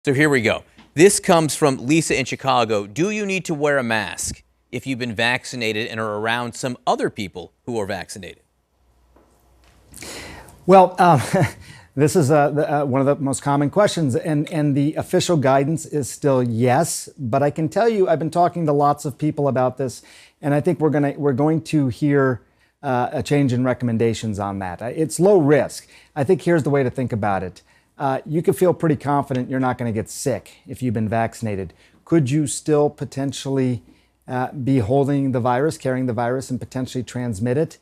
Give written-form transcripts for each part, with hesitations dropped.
So here we go. This comes from Lisa in Chicago. Do you need to wear a mask if you've been vaccinated and are around some other people who are vaccinated? Well, this is one of the most common questions, and the official guidance is still yes. But I can tell you, I've been talking to lots of people about this, and I think we're going to hear a change in recommendations on that. It's low risk. I think here's the way to think about it. You can feel pretty confident you're not going to get sick if you've been vaccinated. Could you still potentially be holding the virus, carrying the virus, and potentially transmit it?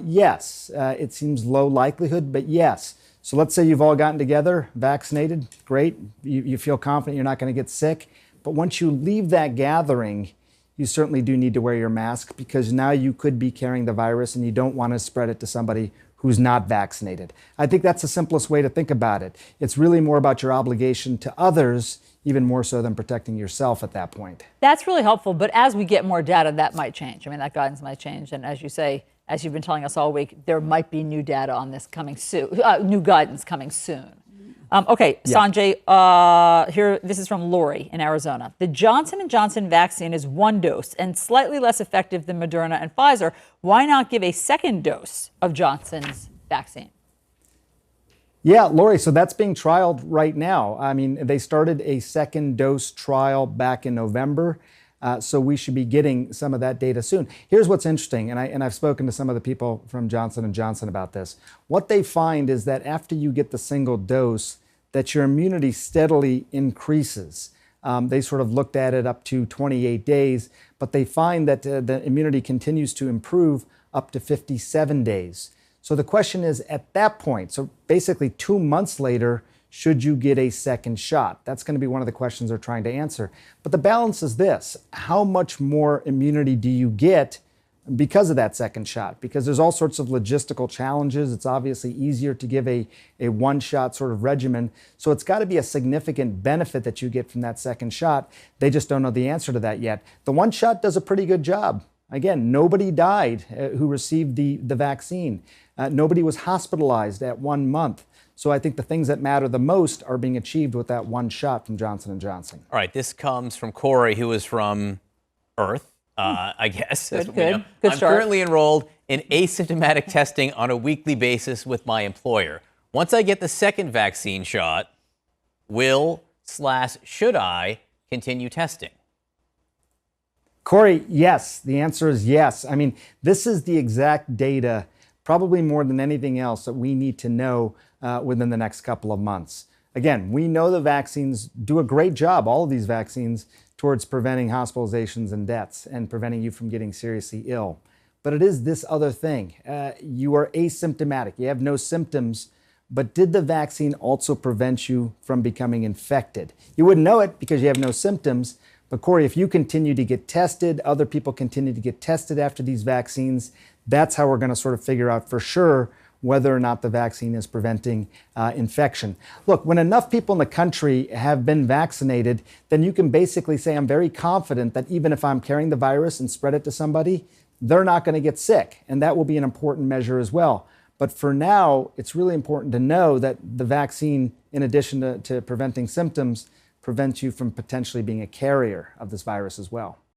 Yes. It seems low likelihood, but yes. So let's say you've all gotten together, vaccinated, great. You feel confident you're not going to get sick. But once you leave that gathering, you certainly do need to wear your mask, because now you could be carrying the virus and you don't want to spread it to somebody who's not vaccinated. I think that's the simplest way to think about it. It's really more about your obligation to others, even more so than protecting yourself at that point. That's really helpful, but as we get more data, that might change. I mean, that guidance might change, and as you say, as you've been telling us all week, there might be new data on this coming soon, new guidance coming soon. Okay, yeah. Sanjay, here, this is from Lori in Arizona. The Johnson & Johnson vaccine is one dose and slightly less effective than Moderna and Pfizer. Why not give a second dose of Johnson's vaccine? Yeah, Lori, so that's being trialed right now. I mean, they started a second dose trial back in November. So we should be getting some of that data soon. Here's what's interesting, and I've spoken to some of the people from Johnson & Johnson about this. What they find is that after you get the single dose, that your immunity steadily increases. They sort of looked at it up to 28 days, but they find that the immunity continues to improve up to 57 days. So the question is, at that point, so basically 2 months later, should you get a second shot? That's going to be one of the questions they're trying to answer. But the balance is this: how much more immunity do you get because of that second shot? Because there's all sorts of logistical challenges. It's obviously easier to give a one-shot sort of regimen. So it's got to be a significant benefit that you get from that second shot. They just don't know the answer to that yet. The one shot does a pretty good job. Again, nobody died who received the vaccine. Nobody was hospitalized at 1 month. So I think the things that matter the most are being achieved with that one shot from Johnson & Johnson. All right, this comes from Corey, who is from Earth, I guess. Good I'm start. currently enrolled in asymptomatic testing on a weekly basis with my employer. Once I get the second vaccine shot, should I continue testing? Corey, yes. The answer is yes. I mean, this is the exact data, probably more than anything else, that we need to know within the next couple of months. Again, we know the vaccines do a great job, all of these vaccines, towards preventing hospitalizations and deaths and preventing you from getting seriously ill. But it is this other thing. You are asymptomatic. You have no symptoms. But did the vaccine also prevent you from becoming infected? You wouldn't know it because you have no symptoms. But Corey, if you continue to get tested, other people continue to get tested after these vaccines, that's how we're going to sort of figure out for sure whether or not the vaccine is preventing infection. Look, when enough people in the country have been vaccinated, then you can basically say, I'm very confident that even if I'm carrying the virus and spread it to somebody, they're not going to get sick. And that will be an important measure as well. But for now, it's really important to know that the vaccine, in addition to preventing symptoms, prevents you from potentially being a carrier of this virus as well.